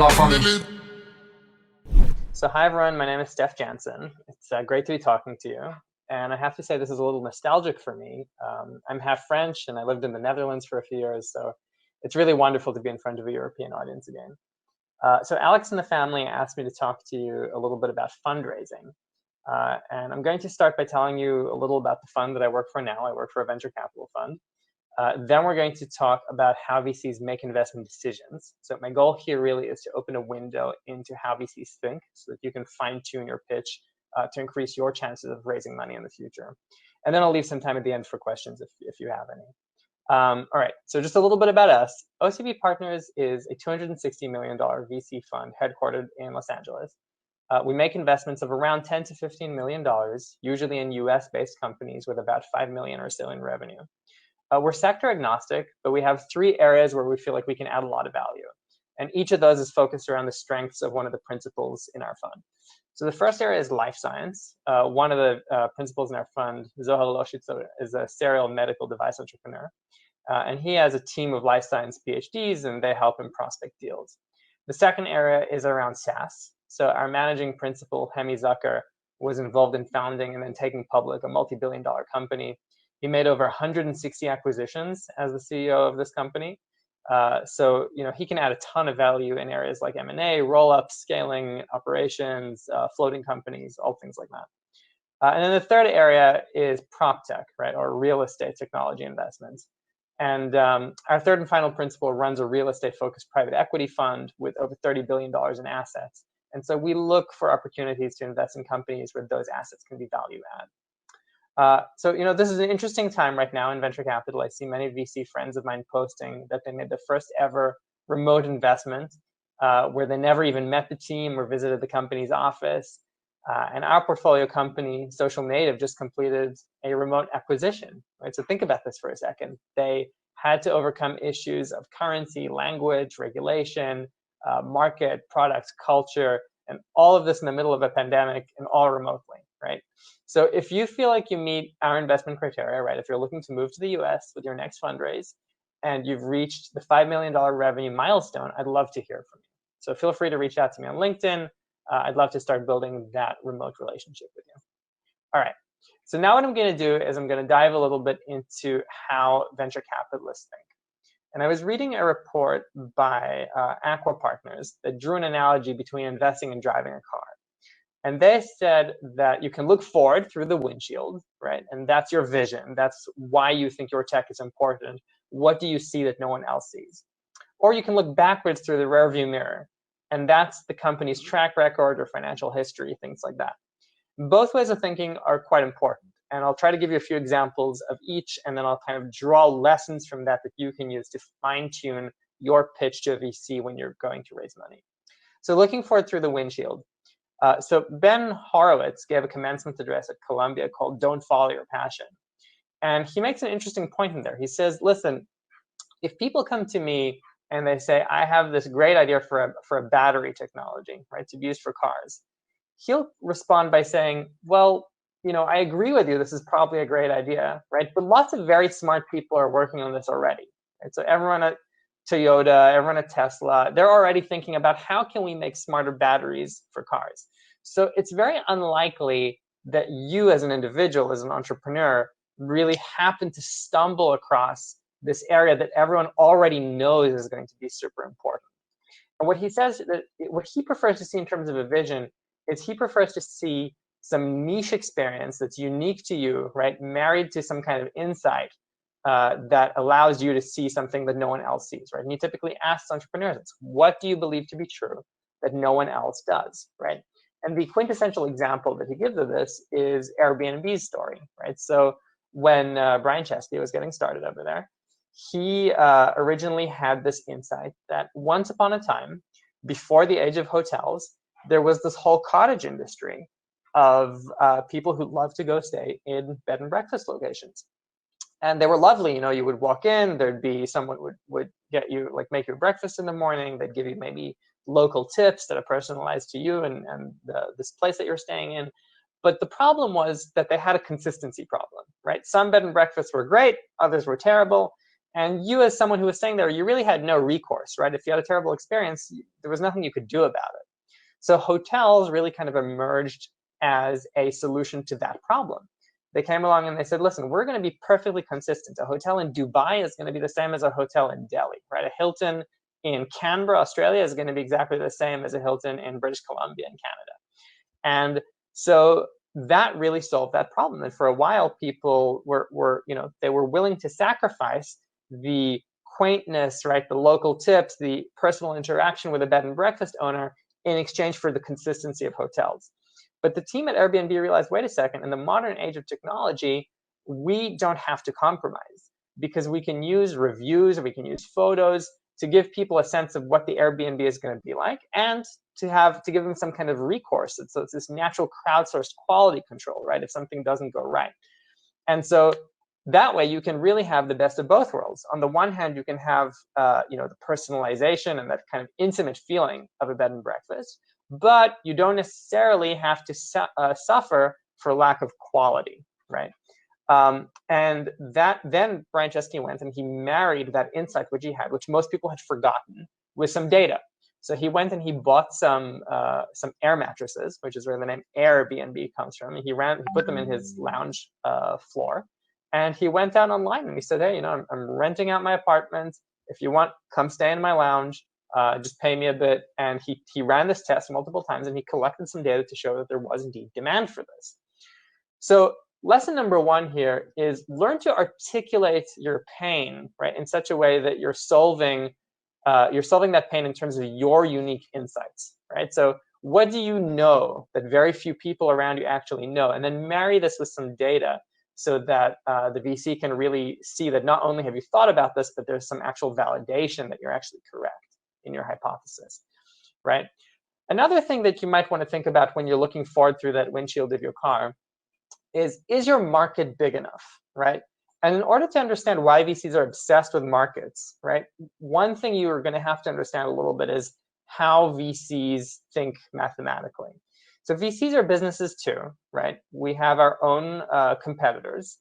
la famille. So hi everyone, my name is Steph Jansen. It's great to be talking to you. And I have to say this is a little nostalgic for me. I'm half French and I lived in the Netherlands for a few years, so it's really wonderful to be in front of a European audience again. So Alex and the family asked me to talk to you a little bit about fundraising. And I'm going to start by telling you a little about the fund that I work for now. I work for a venture capital fund. Then we're going to talk about how VCs make investment decisions. So my goal here really is to open a window into how VCs think so that you can fine tune your pitch to increase your chances of raising money in the future. And then I'll leave some time at the end for questions if you have any. All right, so just a little bit about us. OCB Partners is a $260 million VC fund headquartered in Los Angeles. We make investments of around $10 to $15 million, usually in US-based companies with about 5 million or so in revenue. We're sector agnostic, but we have 3 areas where we feel like we can add a lot of value. And each of those is focused around the strengths of one of the principles in our fund. So the first area is life science. One of the principals in our fund, Zohar Loshitzer, is a serial medical device entrepreneur. And he has a team of life science PhDs, and they help him prospect deals. The second area is around SaaS. So our managing principal, Hemi Zucker, was involved in founding and then taking public a multi-billion-dollar company. He made over 160 acquisitions as the CEO of this company. So he can add a ton of value in areas like M&A, roll-up, scaling, operations, floating companies, all things like that. And then the third area is prop tech, right, or real estate technology investments. And our third and final principal runs a real estate-focused private equity fund with over $30 billion in assets. And so we look for opportunities to invest in companies where those assets can be value add. So this is an interesting time right now in venture capital. I see many VC friends of mine posting that they made their first ever remote investment where they never even met the team or visited the company's office. And our portfolio company, Social Native, just completed a remote acquisition. Right? So think about this for a second. They had to overcome issues of currency, language, regulation, market, products, culture, and all of this in the middle of a pandemic and all remotely, right? So if you feel like you meet our investment criteria, right, if you're looking to move to the US with your next fundraise and you've reached the $5 million revenue milestone, I'd love to hear from you. So feel free to reach out to me on LinkedIn. I'd love to start building that remote relationship with you. All right, so now what I'm going to do is I'm going to dive a little bit into how venture capitalists think. And I was reading a report by Aqua Partners that drew an analogy between investing and driving a car. And they said that you can look forward through the windshield, right? And that's your vision. That's why you think your tech is important. What do you see that no one else sees? Or you can look backwards through the rearview mirror. And that's the company's track record or financial history, things like that. Both ways of thinking are quite important. And I'll try to give you a few examples of each, and then I'll kind of draw lessons from that you can use to fine-tune your pitch to a VC when you're going to raise money. So looking forward through the windshield. So Ben Horowitz gave a commencement address at Columbia called Don't Follow Your Passion. And he makes an interesting point in there. He says, listen, if people come to me and they say, I have this great idea for a battery technology, right, to be used for cars, he'll respond by saying, well, I agree with you. This is probably a great idea, right? But lots of very smart people are working on this already. Right? So everyone at Toyota, everyone at Tesla, they're already thinking about how can we make smarter batteries for cars. So it's very unlikely that you as an individual, as an entrepreneur, really happen to stumble across this area that everyone already knows is going to be super important. And what he says, that what he prefers to see in terms of a vision is he prefers to see some niche experience that's unique to you, right, married to some kind of insight that allows you to see something that no one else sees, right? And he typically asks entrepreneurs, what do you believe to be true that no one else does, right? And the quintessential example that he gives of this is Airbnb's story, right? So when Brian Chesky was getting started over there, he originally had this insight that once upon a time, before the age of hotels, there was this whole cottage industry of people who love to go stay in bed and breakfast locations. And they were lovely. You would walk in, there'd be someone would get you, like, make you breakfast in the morning. They'd give you maybe local tips that are personalized to you and this place that you're staying in. But the problem was that they had a consistency problem, right? Some bed and breakfasts were great, others were terrible. And you, as someone who was staying there, you really had no recourse, right? If you had a terrible experience, there was nothing you could do about it. So hotels really kind of emerged as a solution to that problem. They came along and they said, listen, we're going to be perfectly consistent. A hotel in Dubai is going to be the same as a hotel in Delhi, right? A Hilton in Canberra, Australia is going to be exactly the same as a Hilton in British Columbia in Canada. And so that really solved that problem. And for a while, people were they were willing to sacrifice the quaintness, right? The local tips, the personal interaction with a bed and breakfast owner in exchange for the consistency of hotels. But the team at Airbnb realized, wait a second, in the modern age of technology, we don't have to compromise because we can use reviews or we can use photos to give people a sense of what the Airbnb is going to be like and to give them some kind of recourse. So it's this natural crowdsourced quality control, right? If something doesn't go right. And so that way you can really have the best of both worlds. On the one hand, you can have the personalization and that kind of intimate feeling of a bed and breakfast, but you don't necessarily have to suffer for lack of quality, right? And then Brian Chesky went and he married that insight which he had, which most people had forgotten, with some data. So he went and he bought some air mattresses, which is where the name Airbnb comes from. And he put them in his lounge floor, and he went out online and he said, hey, I'm renting out my apartment. If you want, come stay in my lounge. Just pay me a bit. And he ran this test multiple times, and he collected some data to show that there was indeed demand for this. So lesson number one here is learn to articulate your pain, right, in such a way that you're solving that pain in terms of your unique insights, right? So what do you know that very few people around you actually know? And then marry this with some data so that the VC can really see that not only have you thought about this, but there's some actual validation that you're actually correct in your hypothesis, right? Another thing that you might want to think about when you're looking forward through that windshield of your car is your market big enough, right? And in order to understand why VCs are obsessed with markets, right, one thing you are going to have to understand a little bit is how VCs think mathematically. So VCs are businesses too, right? We have our own competitors,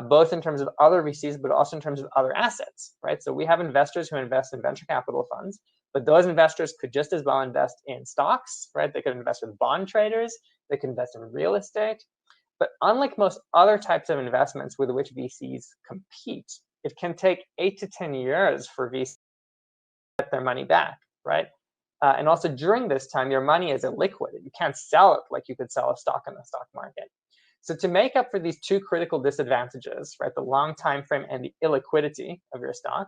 both in terms of other VCs, but also in terms of other assets, right? So we have investors who invest in venture capital funds, but those investors could just as well invest in stocks, right? They could invest with bond traders. They could invest in real estate. But unlike most other types of investments with which VCs compete, it can take 8 to 10 years for VCs to get their money back, right? And also during this time, your money is illiquid. You can't sell it like you could sell a stock in the stock market. So to make up for these two critical disadvantages, right, the long time frame and the illiquidity of your stock,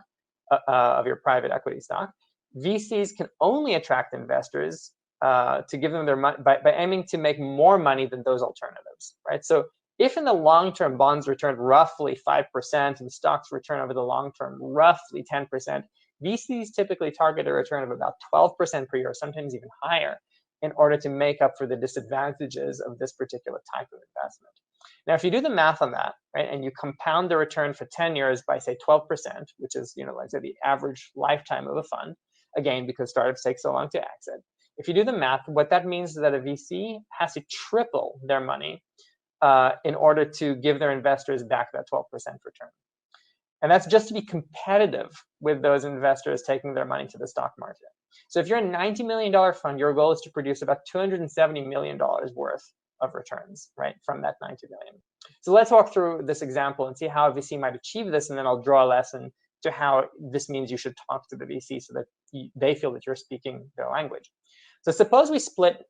of your private equity stock, VCs can only attract investors to give them their money by aiming to make more money than those alternatives, right? So if in the long term bonds return roughly 5% and stocks return over the long term roughly 10%, VCs typically target a return of about 12% per year, sometimes even higher, in order to make up for the disadvantages of this particular type of investment. Now, if you do the math on that, right, and you compound the return for 10 years by, say, 12%, which is, let's say the average lifetime of a fund, again, because startups take so long to exit, if you do the math, what that means is that a VC has to triple their money in order to give their investors back that 12% return. And that's just to be competitive with those investors taking their money to the stock market. So if you're a $90 million fund, your goal is to produce about $270 million worth of returns, right, from that $90 million. So let's walk through this example and see how a VC might achieve this, and then I'll draw a lesson to how this means you should talk to the VC so that they feel that you're speaking their language. So suppose we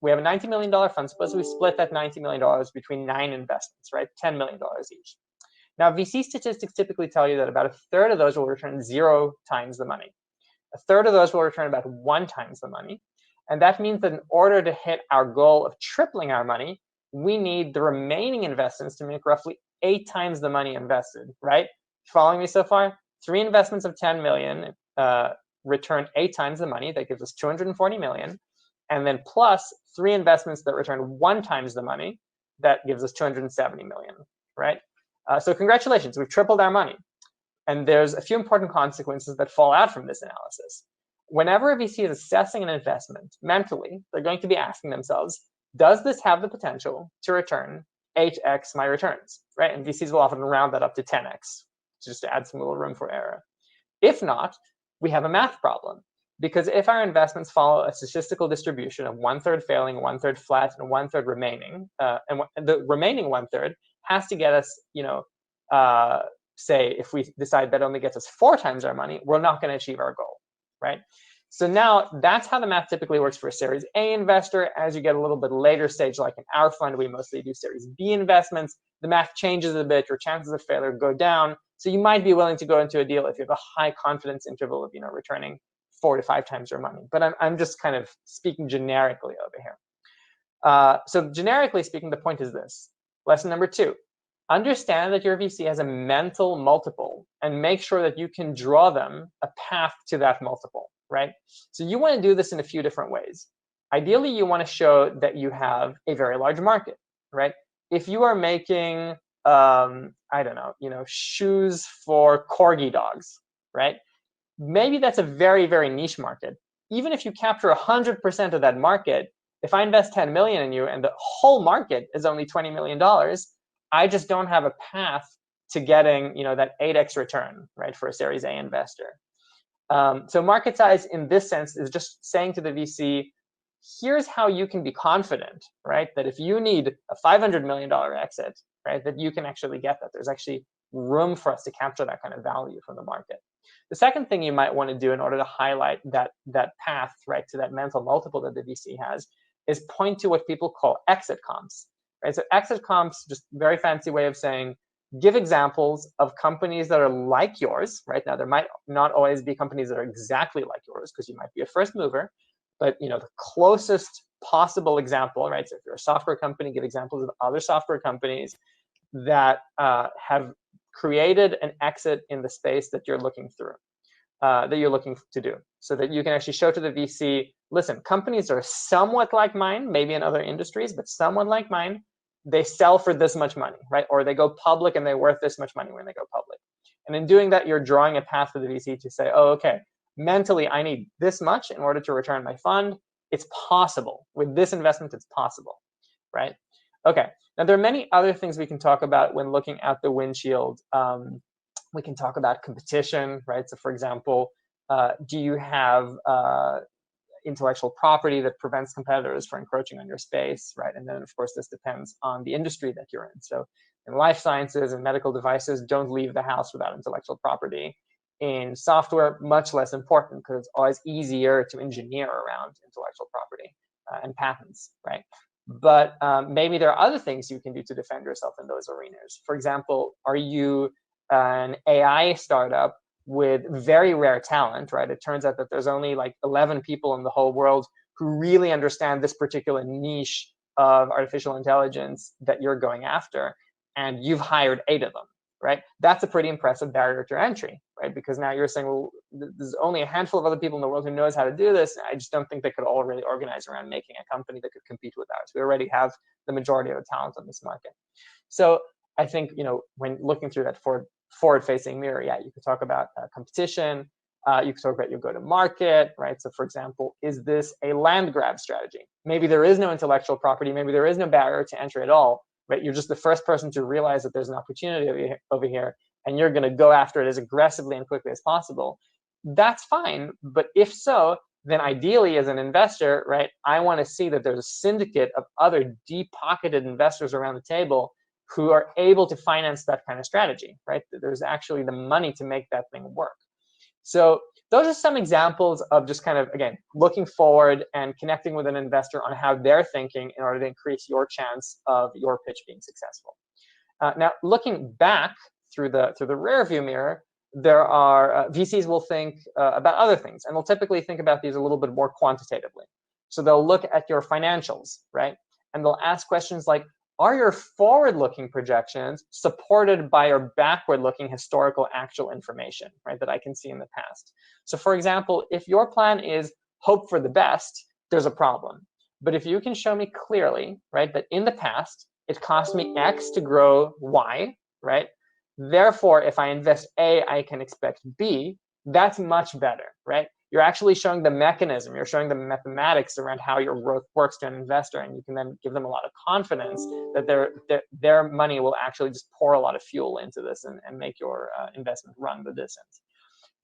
have a $90 million fund. Suppose we split that $90 million between 9 investments, right? $10 million each. Now, VC statistics typically tell you that about a third of those will return 0 times the money. A third of those will return about 1 times the money. And that means that in order to hit our goal of tripling our money, we need the remaining investments to make roughly 8 times the money invested, right? Following me so far? 3 investments of 10 million return 8 times the money. That gives us 240 million. And then plus 3 investments that return 1 times the money, that gives us 270 million, right? So congratulations, we've tripled our money. And there's a few important consequences that fall out from this analysis. Whenever a VC is assessing an investment, mentally, they're going to be asking themselves, does this have the potential to return 8x my returns, right? And VCs will often round that up to 10x, just to add some little room for error. If not, we have a math problem. Because if our investments follow a statistical distribution of 1/3 failing, 1/3 flat, and 1/3 remaining, and the remaining 1/3 has to get us, say, if we decide that only gets us 4 times our money, we're not going to achieve our goal, right? So now that's how the math typically works for a Series A investor. As you get a little bit later stage, like in our fund, we mostly do Series B investments. The math changes a bit. Your chances of failure go down. So you might be willing to go into a deal if you have a high confidence interval of, returning 4 to 5 times your money. But I'm just kind of speaking generically over here. So generically speaking, the point is this. Lesson number 2. Understand that your VC has a mental multiple and make sure that you can draw them a path to that multiple, right? So you want to do this in a few different ways. Ideally, you want to show that you have a very large market, right? If you are making, I don't know, shoes for corgi dogs, right? Maybe that's a very, very niche market. Even if you capture 100% of that market, if I invest 10 million in you and the whole market is only $20 million, I just don't have a path to getting, that 8x return, right, for a Series A investor. So market size in this sense is just saying to the VC, here's how you can be confident, right, that if you need a $500 million exit, right, that you can actually get that. There's actually room for us to capture that kind of value from the market. The second thing you might want to do in order to highlight that path, right, to that mental multiple that the VC has is point to what people call exit comps. Right? So exit comps, just a very fancy way of saying, give examples of companies that are like yours, right? Now, there might not always be companies that are exactly like yours because you might be a first mover, but the closest possible example, right? So if you're a software company, give examples of other software companies that have created an exit in the space that you're looking through, that you're looking to do, so that you can actually show to the VC, listen, companies are somewhat like mine, maybe in other industries, but somewhat like mine. They sell for this much money, right? Or they go public and they're worth this much money when they go public. And in doing that, you're drawing a path for the VC to say, oh, okay, mentally, I need this much in order to return my fund. It's possible. With this investment, it's possible, right? Okay. Now, there are many other things we can talk about when looking at the windshield. We can talk about competition, right? So, for example, do you have intellectual property that prevents competitors from encroaching on your space, right? And then, of course, this depends on the industry that you're in. So in life sciences and medical devices, don't leave the house without intellectual property. In software, much less important because it's always easier to engineer around intellectual property and patents, right? But maybe there are other things you can do to defend yourself in those arenas. For example, are you an AI startup with very rare talent, right? It turns out that there's only like 11 people in the whole world who really understand this particular niche of artificial intelligence that you're going after, and you've hired 8 of them, right? That's a pretty impressive barrier to entry, right? Because now you're saying, well, there's only a handful of other people in the world who knows how to do this. I just don't think they could all really organize around making a company that could compete with ours. We already have the majority of the talent on this market. So I think, when looking through that forward-facing mirror, yeah, you could talk about competition. You could talk about your go-to-market, right? So, for example, is this a land grab strategy? Maybe there is no intellectual property. Maybe there is no barrier to entry at all, right? You're just the first person to realize that there's an opportunity over here, and you're going to go after it as aggressively and quickly as possible. That's fine. But if so, then ideally, as an investor, right, I want to see that there's a syndicate of other deep-pocketed investors around the table who are able to finance that kind of strategy, right? There's actually the money to make that thing work. So those are some examples of just kind of, again, looking forward and connecting with an investor on how they're thinking in order to increase your chance of your pitch being successful. Now, looking back through the rear view mirror, there are VCs will think about other things, and they'll typically think about these a little bit more quantitatively. So they'll look at your financials, right? And they'll ask questions like, are your forward-looking projections supported by your backward-looking historical actual information, right, that I can see in the past? So, for example, if your plan is hope for the best, there's a problem. But if you can show me clearly, right, that in the past, it cost me X to grow Y, right? Therefore, if I invest A, I can expect B, that's much better, right? You're actually showing the mechanism, you're showing the mathematics around how your growth works to an investor, and you can then give them a lot of confidence that their money will actually just pour a lot of fuel into this and make your investment run the distance.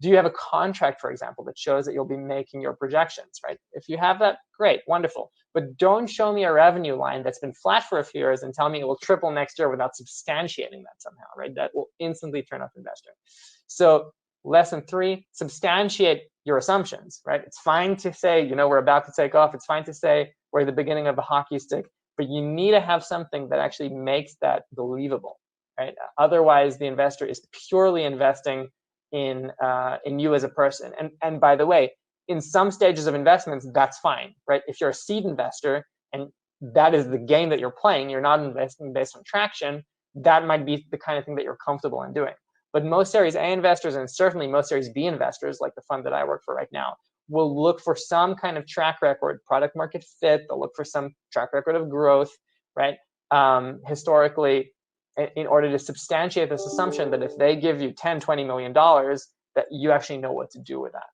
Do you have a contract, for example, that shows that you'll be making your projections, right? If you have that, great, wonderful. But don't show me a revenue line that's been flat for a few years and tell me it will triple next year without substantiating that somehow, right? That will instantly turn off investor. So lesson 3, substantiate your assumptions, right? It's fine to say, we're about to take off. It's fine to say we're at the beginning of a hockey stick, but you need to have something that actually makes that believable, right? Otherwise, the investor is purely investing in you as a person. And by the way, in some stages of investments, that's fine, right? If you're a seed investor and that is the game that you're playing, you're not investing based on traction, that might be the kind of thing that you're comfortable in doing. But most Series A investors, and certainly most Series B investors, like the fund that I work for right now, will look for some kind of track record, product market fit. They'll look for some track record of growth, right? Historically, in order to substantiate this assumption that if they give you $10, $20 million, that you actually know what to do with that.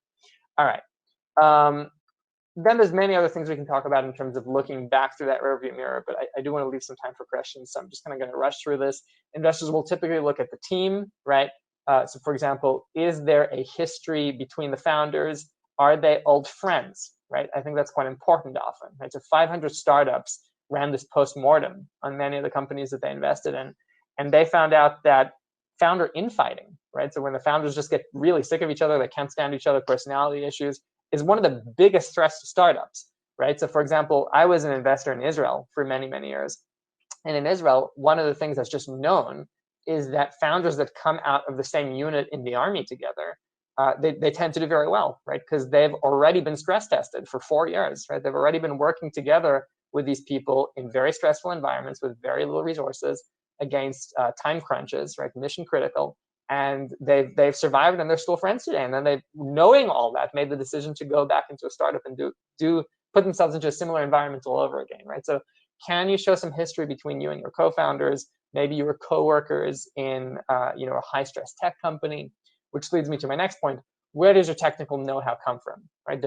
All right. Then there's many other things we can talk about in terms of looking back through that rearview mirror, but I do want to leave some time for questions, so I'm just kind of going to rush through this. Investors will typically look at the team, right? So for example, is there a history between the founders? Are they old friends, right? I think that's quite important often, right? So 500 startups ran this post-mortem on many of the companies that they invested in, and they found out that founder infighting, right? So when the founders just get really sick of each other, they can't stand each other, personality issues, is one of the biggest threats to startups, right? So for example, I was an investor in Israel for many, many years. And in Israel, one of the things that's just known is that founders that come out of the same unit in the army together, they tend to do very well, right? Because they've already been stress tested for 4 years, right? They've already been working together with these people in very stressful environments with very little resources against time crunches, right? Mission critical. And they've survived and they're still friends today. And then they, knowing all that, made the decision to go back into a startup and put themselves into a similar environment all over again, right? So can you show some history between you and your co-founders? Maybe you were co-workers in a high-stress tech company, which leads me to my next point. Where does your technical know-how come from, right?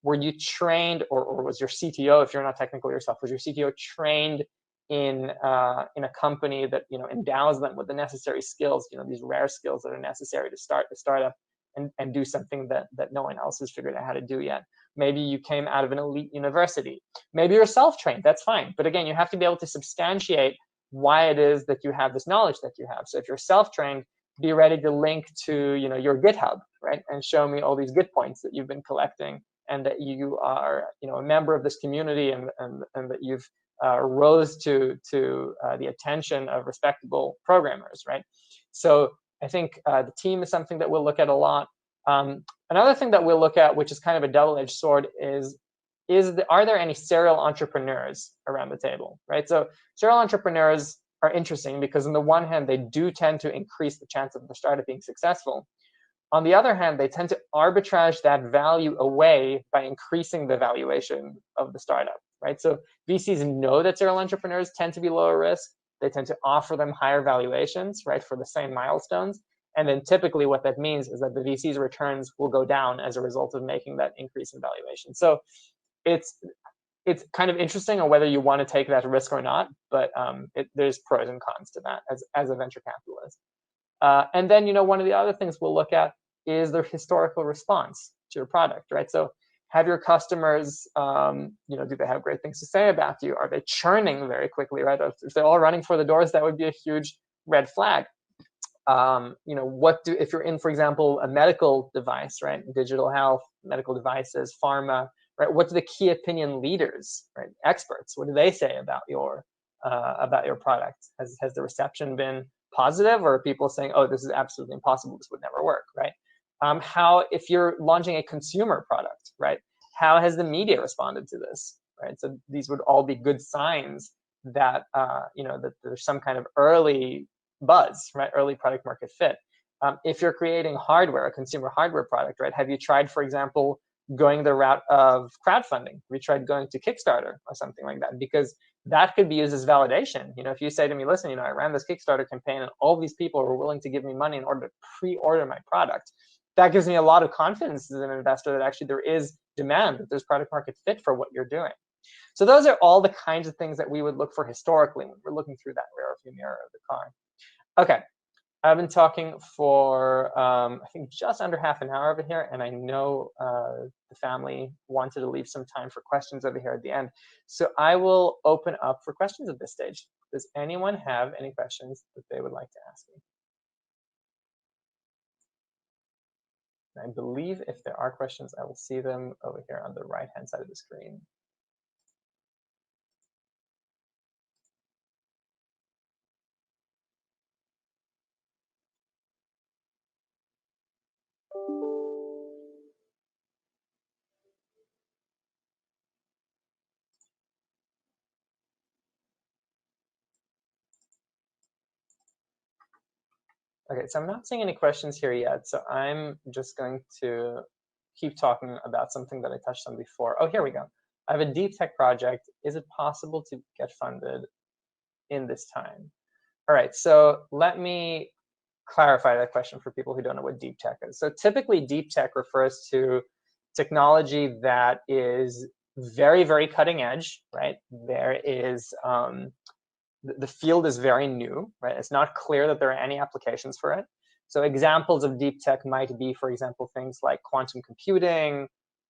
Were you trained, or was your CTO, if you're not technical yourself, was your CTO trained in a company that endows them with the necessary skills, these rare skills that are necessary to start the startup and do something that no one else has figured out how to do yet? Maybe you came out of an elite university. Maybe you're self-trained. That's fine. But again, you have to be able to substantiate why it is that you have this knowledge that you have. So if you're self-trained, be ready to link to your GitHub, right, and show me all these Git points that you've been collecting, and that you are a member of this community, and that you've rose to the attention of respectable programmers, right? So I think the team is something that we'll look at a lot. Another thing that we'll look at, which is kind of a double-edged sword, are there any serial entrepreneurs around the table, right? So serial entrepreneurs are interesting because on the one hand, they do tend to increase the chance of the startup being successful. On the other hand, they tend to arbitrage that value away by increasing the valuation of the startup, right? So VCs know that serial entrepreneurs tend to be lower risk. They tend to offer them higher valuations, right, for the same milestones. And then typically what that means is that the VC's returns will go down as a result of making that increase in valuation. So it's kind of interesting on whether you want to take that risk or not, but there's pros and cons to that as a venture capitalist. And then, one of the other things we'll look at is their historical response to your product, right? So have your customers, do they have great things to say about you? Are they churning very quickly, right? If they're all running for the doors, that would be a huge red flag. If you're in, for example, a medical device, right? Digital health, medical devices, pharma, right? What do the key opinion leaders, right? Experts, what do they say about your product? Has the reception been positive, or are people saying, oh, this is absolutely impossible, this would never work, right? If you're launching a consumer product, right? How has the media responded to this, right? So these would all be good signs that that there's some kind of early buzz, right? Early product market fit. If you're creating hardware, a consumer hardware product, right? Have you tried, for example, going the route of crowdfunding? Have you tried going to Kickstarter or something like that? Because that could be used as validation. If you say to me, listen, I ran this Kickstarter campaign and all these people were willing to give me money in order to pre-order my product, that gives me a lot of confidence as an investor that actually there is demand, that there's product market fit for what you're doing. So those are all the kinds of things that we would look for historically when we're looking through that rearview mirror of the car. Okay, I've been talking for, I think, just under half an hour over here, and I know the family wanted to leave some time for questions over here at the end. So I will open up for questions at this stage. Does anyone have any questions that they would like to ask me? I believe if there are questions, I will see them over here on the right-hand side of the screen. Okay, so I'm not seeing any questions here yet, so I'm just going to keep talking about something that I touched on before. Oh, here we go. I have a deep tech project. Is it possible to get funded in this time? All right, so let me clarify that question for people who don't know what deep tech is. So typically, deep tech refers to technology that is very, very cutting edge, right? There is the field is very new, right? It's not clear that there are any applications for it. So examples of deep tech might be, for example, things like quantum computing,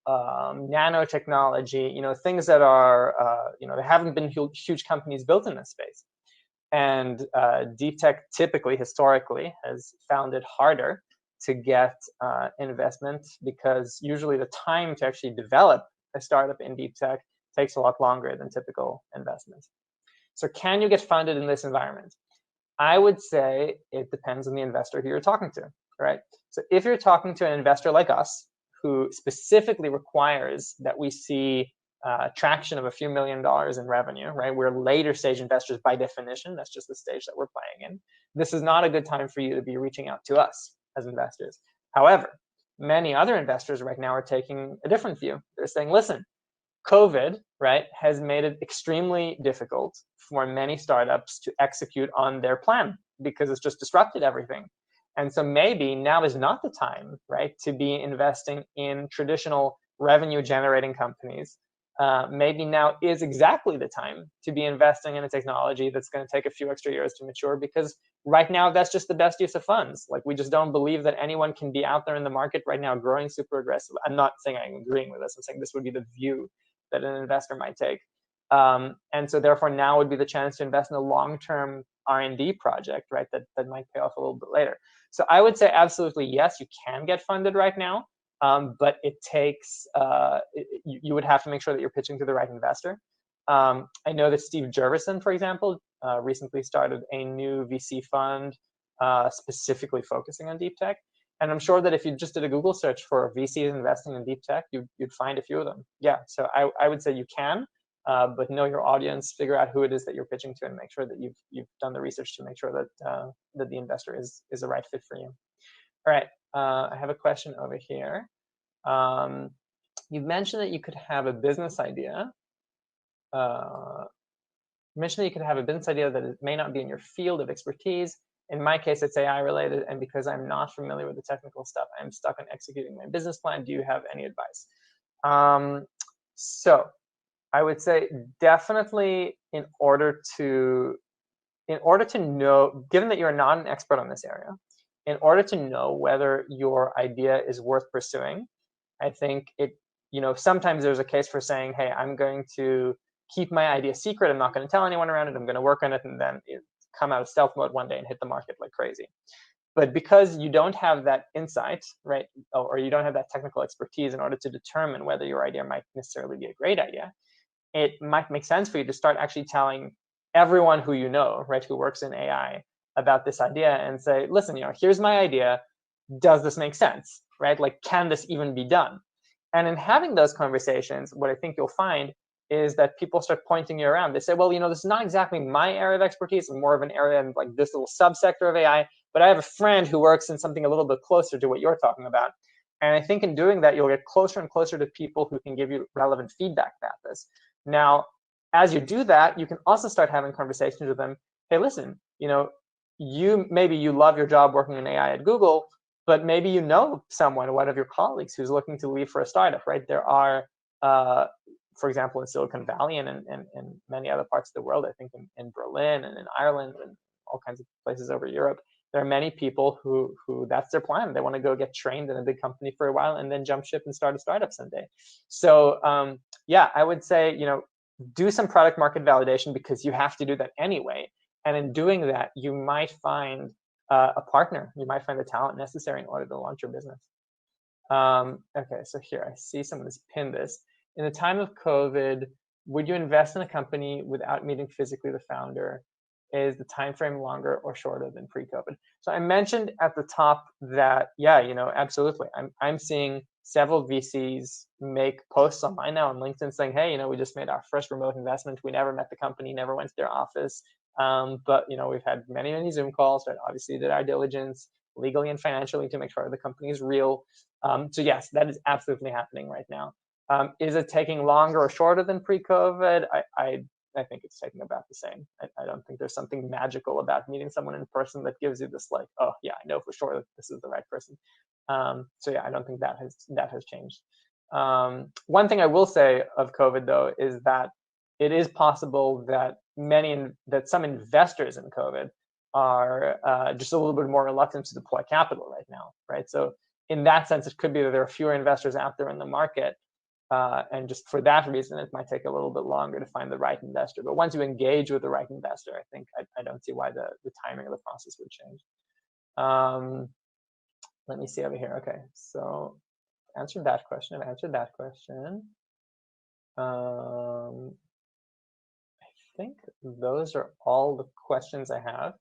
nanotechnology, things that are, there haven't been huge companies built in this space. And deep tech typically, historically, has found it harder to get investment because usually the time to actually develop a startup in deep tech takes a lot longer than typical investments. So can you get funded in this environment? I would say it depends on the investor who you're talking to, right? So if you're talking to an investor like us, who specifically requires that we see traction of a few $1,000,000 in revenue, right? We're later stage investors by definition. That's just the stage that we're playing in. This is not a good time for you to be reaching out to us as investors. However, many other investors right now are taking a different view. They're saying, listen, COVID, right, has made it extremely difficult for many startups to execute on their plan because it's just disrupted everything. And so maybe now is not the time, right, to be investing in traditional revenue generating companies. Maybe now is exactly the time to be investing in a technology that's going to take a few extra years to mature, because right now that's just the best use of funds. Like, we just don't believe that anyone can be out there in the market right now growing super aggressive. I'm not saying I'm agreeing with this. I'm saying this would be the view that an investor might take. And so therefore now would be the chance to invest in a long-term R&D project, right, that might pay off a little bit later. So I would say absolutely yes, you can get funded right now, but it takes, you would have to make sure that you're pitching to the right investor. I know that Steve Jurvetson, for example, recently started a new VC fund specifically focusing on deep tech. And I'm sure that if you just did a Google search for VCs investing in deep tech, you'd find a few of them. Yeah, so I would say you can, but know your audience, figure out who it is that you're pitching to, and make sure that you've done the research to make sure that that the investor is the right fit for you. All right, I have a question over here. You've mentioned that you could have a business idea. You mentioned that you could have a business idea that it may not be in your field of expertise. In my case, it's AI related, and because I'm not familiar with the technical stuff, I'm stuck on executing my business plan. Do you have any advice? So I would say definitely in order to know, given that you're not an expert on this area, in order to know whether your idea is worth pursuing, I think sometimes there's a case for saying, hey, I'm going to keep my idea secret. I'm not going to tell anyone around it. I'm going to work on it and then come out of stealth mode one day and hit the market like crazy. But because you don't have that insight, right, or you don't have that technical expertise in order to determine whether your idea might necessarily be a great idea, it might make sense for you to start actually telling everyone who you know, right, who works in AI about this idea and say, listen, here's my idea. Does this make sense, right? Like, can this even be done? And in having those conversations, what I think you'll find is that people start pointing you around. They say, well, this is not exactly my area of expertise. I'm more of an area in like this little subsector of AI, but I have a friend who works in something a little bit closer to what you're talking about. And I think in doing that, you'll get closer and closer to people who can give you relevant feedback about this. Now, as you do that, you can also start having conversations with them. Hey, listen, maybe you love your job working in AI at Google, but maybe you know someone, one of your colleagues, who's looking to leave for a startup, right? There are, for example, in Silicon Valley and many other parts of the world, I think in Berlin and in Ireland and all kinds of places over Europe, there are many people who that's their plan. They want to go get trained in a big company for a while and then jump ship and start a startup someday. So yeah, I would say, do some product market validation, because you have to do that anyway. And in doing that, you might find a partner. You might find the talent necessary in order to launch your business. Okay, so here I see someone has pinned this. In the time of COVID, would you invest in a company without meeting physically the founder? Is the time frame longer or shorter than pre-COVID? So I mentioned at the top that, yeah, absolutely. I'm seeing several VCs make posts online now on LinkedIn saying, hey, we just made our first remote investment. We never met the company, never went to their office. But we've had many, many Zoom calls, right? Obviously did our diligence legally and financially to make sure the company is real. So yes, that is absolutely happening right now. Is it taking longer or shorter than pre-COVID? I think it's taking about the same. I don't think there's something magical about meeting someone in person that gives you this like, oh yeah, I know for sure that this is the right person. So yeah, I don't think that has changed. One thing I will say of COVID though is that it is possible that some investors in COVID are just a little bit more reluctant to deploy capital right now, right? So in that sense, it could be that there are fewer investors out there in the market. And just for that reason, it might take a little bit longer to find the right investor. But once you engage with the right investor, I think I don't see why the timing of the process would change. Let me see over here. Okay, so answered that question. I've answered that question. I think those are all the questions I have.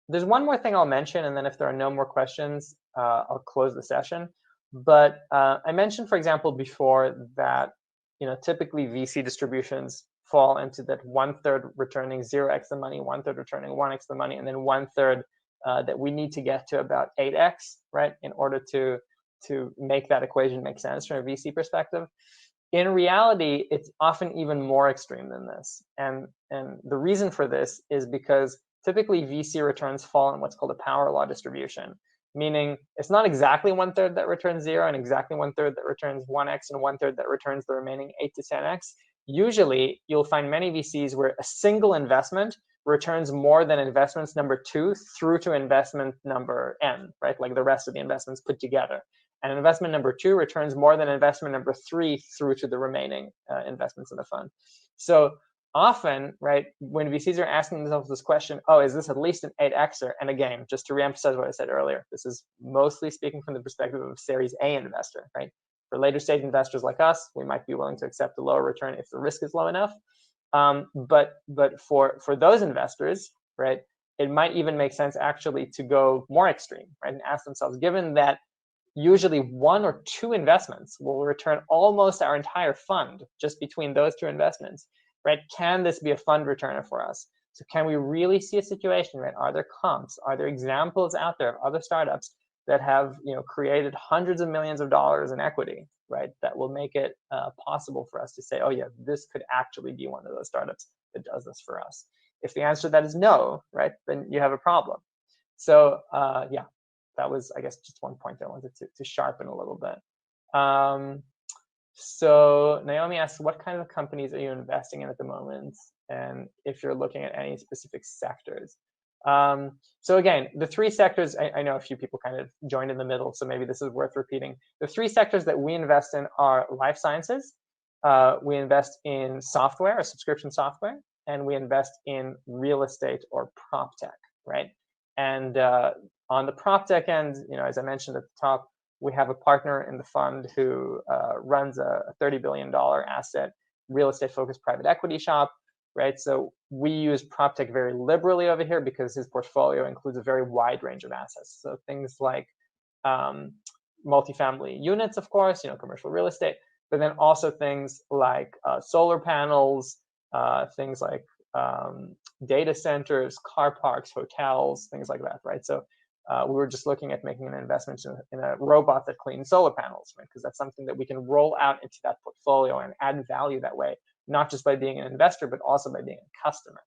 There's one more thing I'll mention, and then if there are no more questions, I'll close the session. But I mentioned, for example, before that typically VC distributions fall into that 1/3 returning 0x the money, 1/3 returning 1x the money, and then 1/3 that we need to get to about 8x, right, in order to make that equation make sense from a VC perspective. In reality, it's often even more extreme than this. And the reason for this is because typically VC returns fall in what's called a power law distribution, meaning it's not exactly 1/3 that returns 0 and exactly 1/3 that returns 1x and 1/3 that returns the remaining 8 to 10x. Usually, you'll find many VCs where a single investment returns more than investments number 2 through to investment number n, right? Like the rest of the investments put together. And investment number 2 returns more than investment number 3 through to the remaining investments in the fund. So often, right, when VCs are asking themselves this question, oh, is this at least an 8xer? And again, just to reemphasize what I said earlier, this is mostly speaking from the perspective of a Series A investor, right? For later stage investors like us, we might be willing to accept a lower return if the risk is low enough. But for those investors, right, it might even make sense actually to go more extreme, right, and ask themselves, given that usually 1 or 2 investments will return almost our entire fund just between those 2 investments, right? Can this be a fund returner for us? So can we really see a situation, right? Are there comps? Are there examples out there of other startups that have created hundreds of millions of dollars in equity, right? That will make it possible for us to say, oh yeah, this could actually be one of those startups that does this for us. If the answer to that is no, right, then you have a problem. So yeah, that was, I guess, just one point I wanted to sharpen a little bit. So Naomi asks, what kind of companies are you investing in at the moment? And if you're looking at any specific sectors. So again, the 3 sectors, I know a few people kind of joined in the middle, so maybe this is worth repeating. The 3 sectors that we invest in are life sciences, we invest in software, or subscription software, and we invest in real estate or prop tech, right? And on the prop tech end, as I mentioned at the top, we have a partner in the fund who runs a $30 billion asset real estate focused private equity shop, right? So we use prop tech very liberally over here because his portfolio includes a very wide range of assets. So things like multifamily units, of course, commercial real estate, but then also things like solar panels, things like data centers, car parks, hotels, things like that, right? So we were just looking at making an investment in a robot that cleans solar panels, right? Because that's something that we can roll out into that portfolio and add value that way, not just by being an investor, but also by being a customer.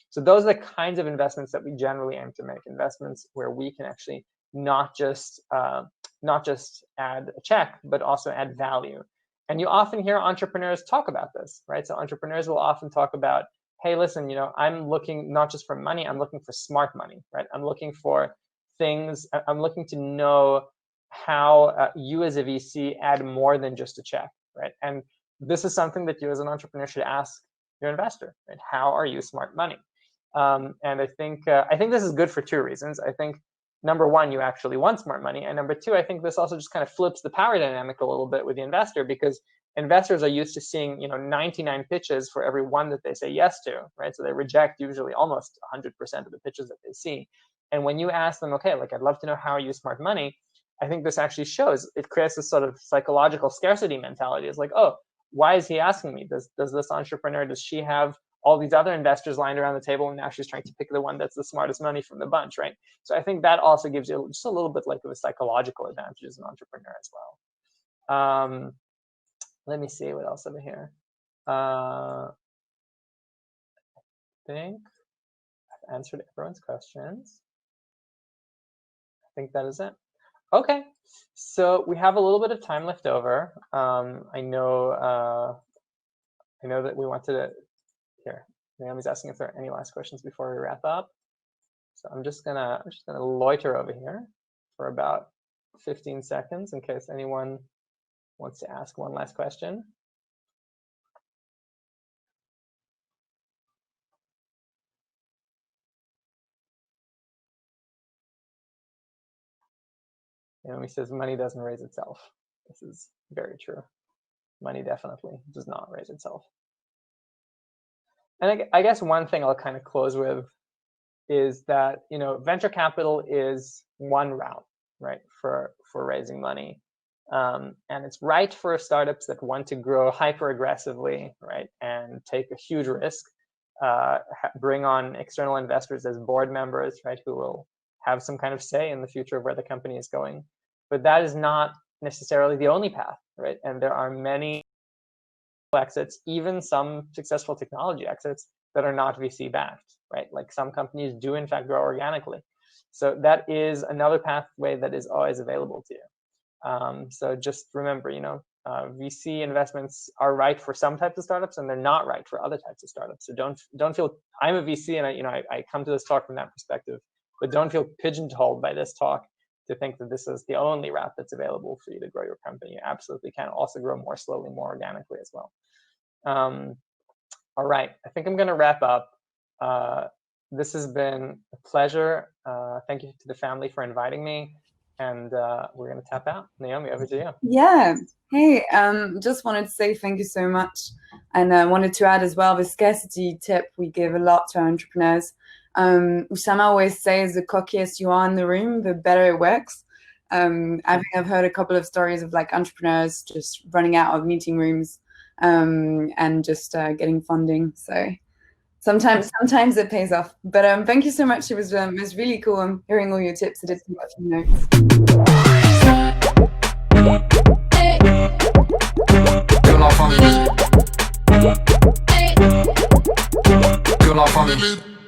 So those are the kinds of investments that we generally aim to make, investments where we can actually not just add a check, but also add value. And you often hear entrepreneurs talk about this, right? So entrepreneurs will often talk about hey, listen, I'm looking not just for money, I'm looking for smart money, right? I'm looking for things, I'm looking to know how you as a VC add more than just a check, right? And this is something that you as an entrepreneur should ask your investor, right? How are you smart money? And I think this is good for two reasons. I think number one, you actually want smart money, and number two, I think this also just kind of flips the power dynamic a little bit with the investor, because investors are used to seeing 99 pitches for every one that they say yes to, right? So they reject usually almost 100% of the pitches that they see. And when you ask them, okay, like, I'd love to know how you smart money, I think this actually shows, it creates this sort of psychological scarcity mentality. It's like, oh, why is he asking me? Does this entrepreneur, does she have all these other investors lying around the table, and now she's trying to pick the one that's the smartest money from the bunch, right? So I think that also gives you just a little bit like of a psychological advantage as an entrepreneur as well. Let me see what else over here. I think I've answered everyone's questions. I think that is it. Okay, so we have a little bit of time left over. I know that we wanted to. Here, Naomi's asking if there are any last questions before we wrap up. So I'm just gonna loiter over here for about 15 seconds in case anyone wants to ask one last question. Naomi says money doesn't raise itself. This is very true. Money definitely does not raise itself. And I guess one thing I'll kind of close with is that venture capital is one route, right, for raising money, and it's right for startups that want to grow hyper aggressively, right, and take a huge risk, bring on external investors as board members, right, who will have some kind of say in the future of where the company is going. But that is not necessarily the only path, right? And there are many exits, even some successful technology exits, that are not VC backed, right? Like some companies do in fact grow organically. So that is another pathway that is always available to you. So just remember, VC investments are right for some types of startups, and they're not right for other types of startups. So don't feel, I'm a VC, and I come to this talk from that perspective, but don't feel pigeonholed by this talk to think that this is the only route that's available for you to grow your company. You absolutely can also grow more slowly, more organically as well. All right, I think I'm going to wrap up. This has been a pleasure. Thank you to the family for inviting me, and we're going to tap out. Naomi, over to you. Yeah. Hey, just wanted to say thank you so much, and I wanted to add as well the scarcity tip we give a lot to our entrepreneurs. Usama always says the cockiest you are in the room, the better it works. I think I've heard a couple of stories of like entrepreneurs just running out of meeting rooms and just getting funding. So sometimes it pays off. But thank you so much. It was really cool hearing all your tips. I did some notes. Good luck, family.